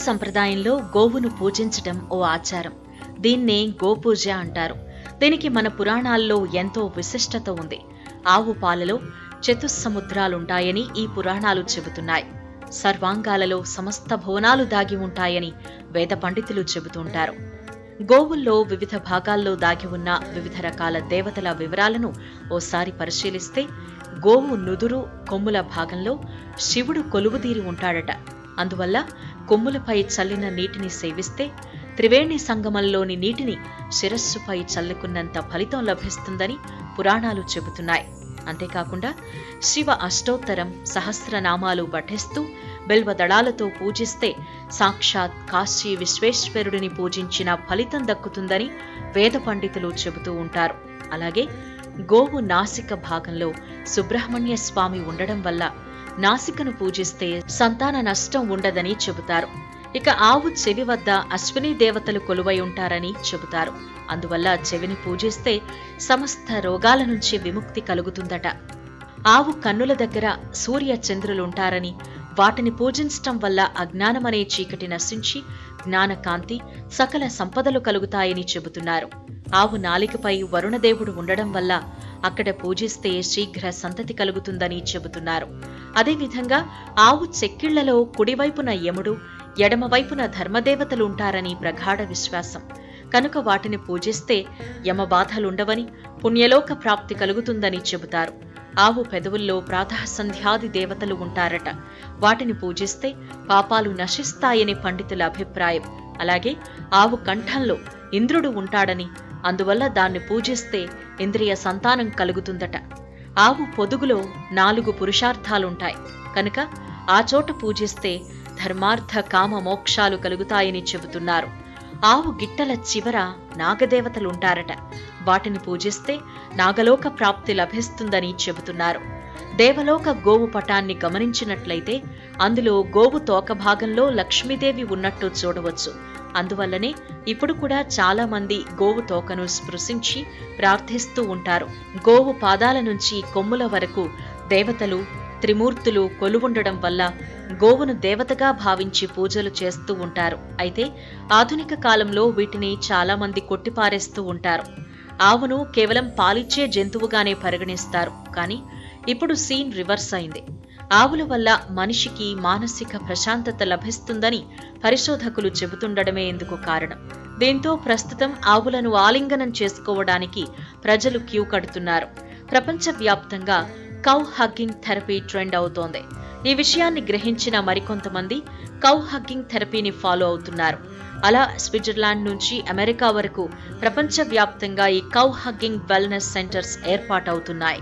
సంప్రదాయంలో గోవును పూజించటం ఓ ఆచారం. దీన్నే గోపూజ అంటారు. దీనికి మన పురాణాల్లో ఎంతో విశిష్టత ఉంది. ఆవు పాలలో చతుస్సముద్రాలుంటాయని ఈ పురాణాలు చెబుతున్నాయి. సర్వాంగాలలో సమస్త భువనాలు దాగి ఉంటాయని వేద పండితులు చెబుతుంటారు. గోవుల్లో వివిధ భాగాల్లో దాగి ఉన్న వివిధ రకాల దేవతల వివరాలను ఓసారి పరిశీలిస్తే గోవు నుదురు కొమ్ముల భాగంలో శివుడు కొలువుదీరి ఉంటాడట. అందువల్ల కొమ్ములపై చల్లిన నీటిని సేవిస్తే త్రివేణి సంగమంలోని నీటిని శిరస్సుపై చల్లుకున్నంత ఫలితం లభిస్తుందని పురాణాలు చెబుతున్నాయి. అంతేకాకుండా శివ అష్టోత్తరం సహస్రనామాలు పఠిస్తూ బిల్వదళాలతో పూజిస్తే సాక్షాత్ కాశీ విశ్వేశ్వరుడిని పూజించిన ఫలితం దక్కుతుందని వేద పండితులు చెబుతూ ఉంటారు. అలాగే గోవు నాసిక భాగంలో సుబ్రహ్మణ్య స్వామి ఉండడం వల్ల నాసికను పూజిస్తే సంతాన నష్టం ఉండదని చెబుతారు. ఇక ఆవు చెవి వద్ద అశ్విని దేవతలు కొలువై ఉంటారని చెబుతారు. అందువల్ల చెవిని పూజిస్తే సమస్త రోగాల నుంచి విముక్తి కలుగుతుందట. ఆవు కన్నుల దగ్గర సూర్య చంద్రులుంటారని, వాటిని పూజించటం వల్ల అజ్ఞానమనే చీకటి నశించి జ్ఞానకాంతి సకల సంపదలు కలుగుతాయని చెబుతున్నారు. ఆవు నాలికపై వరుణదేవుడు ఉండడం వల్ల అక్కడ పూజిస్తే శీఘ్ర సంతతి కలుగుతుందని చెబుతున్నారు. అదేవిధంగా ఆవు చెక్కిళ్లలో కుడివైపున యముడు, ఎడమవైపున ధర్మదేవతలుంటారని ప్రగాఢ విశ్వాసం. కనుక వాటిని పూజిస్తే యమబాధలుండవని, పుణ్యలోక ప్రాప్తి కలుగుతుందని చెబుతారు. ఆవు పెదవుల్లో ప్రాతఃసంధ్యాది దేవతలు ఉంటారట. వాటిని పూజిస్తే పాపాలు నశిస్తాయని పండితుల అభిప్రాయం. అలాగే ఆవు కంఠంలో ఇంద్రుడు ఉంటాడని, అందువల్ల దాన్ని పూజిస్తే ఇంద్రియ సంతానం కలుగుతుందట. ఆవు పొదుగులో 4 పురుషార్థాలుంటాయి కనుక ఆ చోట పూజిస్తే ధర్మార్థ కామ మోక్షాలు కలుగుతాయని చెబుతున్నారు. ఆవు గిట్టల చివర నాగదేవతలుంటారట. వాటిని పూజిస్తే నాగలోక ప్రాప్తి లభిస్తుందని చెబుతున్నారు. దేవలోక గోవు పటాన్ని గమనించినట్లయితే అందులో గోవు తోక భాగంలో లక్ష్మీదేవి ఉన్నట్టు చూడవచ్చు. అందువల్లనే ఇప్పుడు కూడా చాలా మంది గోవు తోకను స్పృశించి ప్రార్థిస్తూ ఉంటారు. గోవు పాదాల నుంచి కొమ్ముల వరకు దేవతలు త్రిమూర్తులు కొలువుండడం వల్ల గోవును దేవతగా భావించి పూజలు చేస్తూ ఉంటారు. అయితే ఆధునిక కాలంలో వీటిని చాలా మంది కొట్టిపారేస్తూ ఉంటారు. ఆవును కేవలం పాలిచ్చే జంతువుగానే పరిగణిస్తారు. కానీ ఇప్పుడు సీన్ రివర్స్ అయింది. ఆవుల వల్ల మనిషికి మానసిక ప్రశాంతత లభిస్తుందని పరిశోధకులు చెబుతుండడమే ఇందుకు కారణం. దీంతో ప్రస్తుతం ఆవులను ఆలింగనం చేసుకోవడానికి ప్రజలు క్యూ కడుతున్నారు. ప్రపంచవ్యాప్తంగా కౌ హగ్గింగ్ థెరపీ ట్రెండ్ అవుతోంది. ఈ విషయాన్ని గ్రహించిన మరికొంతమంది కౌ హగ్గింగ్ థెరపీని ఫాలో అవుతున్నారు. అలా స్విట్జర్లాండ్ నుంచి అమెరికా వరకు ప్రపంచవ్యాప్తంగా ఈ కౌ హగ్గింగ్ వెల్నెస్ సెంటర్స్ ఏర్పాటవుతున్నాయి.